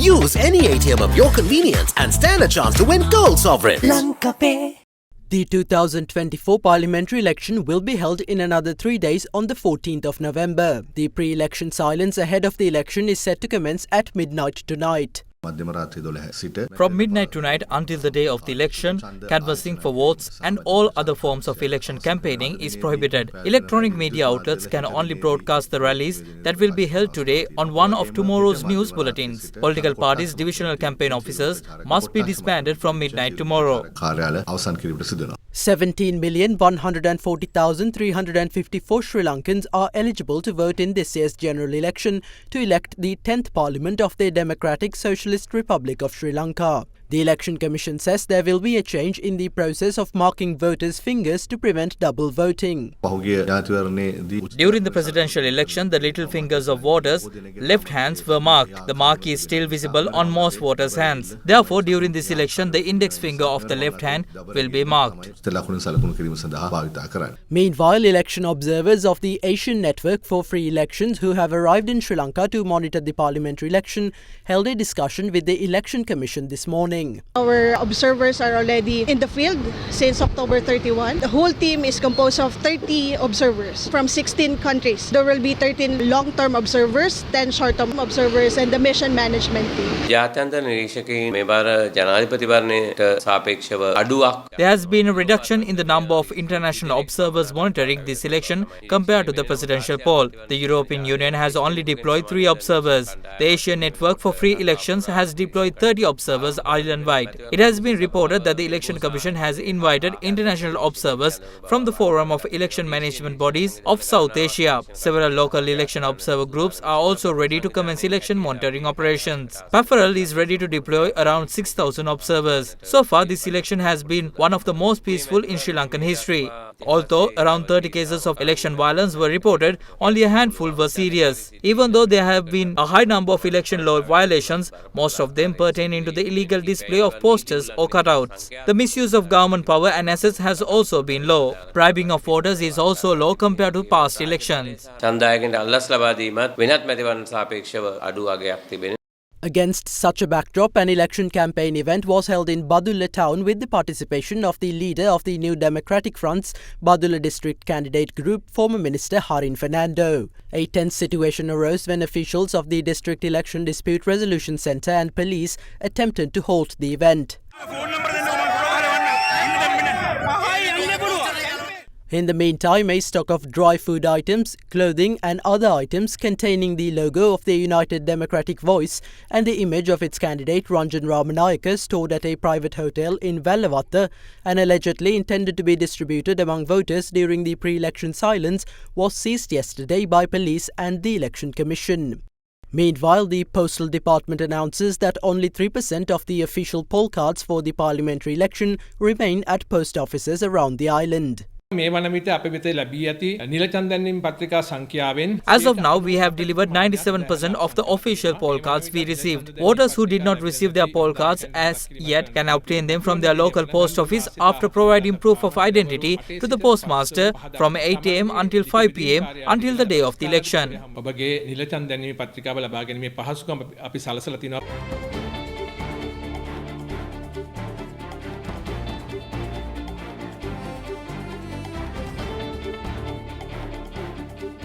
Use any ATM of your convenience and stand a chance to win gold sovereigns. Lanka Pay. The 2024 parliamentary election will be held in another 3 days on the 14th of November. The pre-election silence ahead of the election is set to commence at midnight tonight. From midnight tonight until the day of the election, canvassing for votes and all other forms of election campaigning is prohibited. Electronic media outlets can only broadcast the rallies that will be held today on one of tomorrow's news bulletins. Political parties' divisional campaign officers must be disbanded from midnight tomorrow. 17,140,354 Sri Lankans are eligible to vote in this year's general election to elect the 10th Parliament of the Democratic Socialist Republic of Sri Lanka. The Election Commission says there will be a change in the process of marking voters' fingers to prevent double voting. During the presidential election, the little fingers of voters' left hands were marked. The mark is still visible on most voters' hands. Therefore, during this election, the index finger of the left hand will be marked. Meanwhile, election observers of the Asian Network for Free Elections who have arrived in Sri Lanka to monitor the parliamentary election held a discussion with the Election Commission this morning. Our observers are already in the field since October 31. The whole team is composed of 30 observers from 16 countries. There will be 13 long-term observers, 10 short-term observers, and the mission management team. There has been a reduction in the number of international observers monitoring this election compared to the presidential poll. The European Union has only deployed 3 observers. The Asian Network for Free Elections has deployed 30 observers island-wide. It has been reported that the Election Commission has invited international observers from the Forum of Election Management Bodies of South Asia. Several local election observer groups are also ready to commence election monitoring operations. PAFRL is ready to deploy around 6,000 observers. So far, this election has been one of the most peaceful in Sri Lankan history. Although around 30 cases of election violence were reported, only a handful were serious. Even though there have been a high number of election law violations, most of them pertaining to the illegal display of posters or cutouts. The misuse of government power and assets has also been low. Bribing of voters is also low compared to past elections. Against such a backdrop, an election campaign event was held in Badulla town with the participation of the leader of the New Democratic Front's Badulla district candidate group, former Minister Harin Fernando. A tense situation arose when officials of the District Election Dispute Resolution Centre and police attempted to halt the event. In the meantime, a stock of dry food items, clothing and other items containing the logo of the United Democratic Voice and the image of its candidate Ranjan Ramanayaka stored at a private hotel in Vallavatta and allegedly intended to be distributed among voters during the pre-election silence was seized yesterday by police and the Election Commission. Meanwhile, the Postal Department announces that only 3% of the official poll cards for the parliamentary election remain at post offices around the island. As of now, we have delivered 97% of the official poll cards we received. Voters who did not receive their poll cards as yet can obtain them from their local post office after providing proof of identity to the postmaster from 8 am until 5 pm until the day of the election.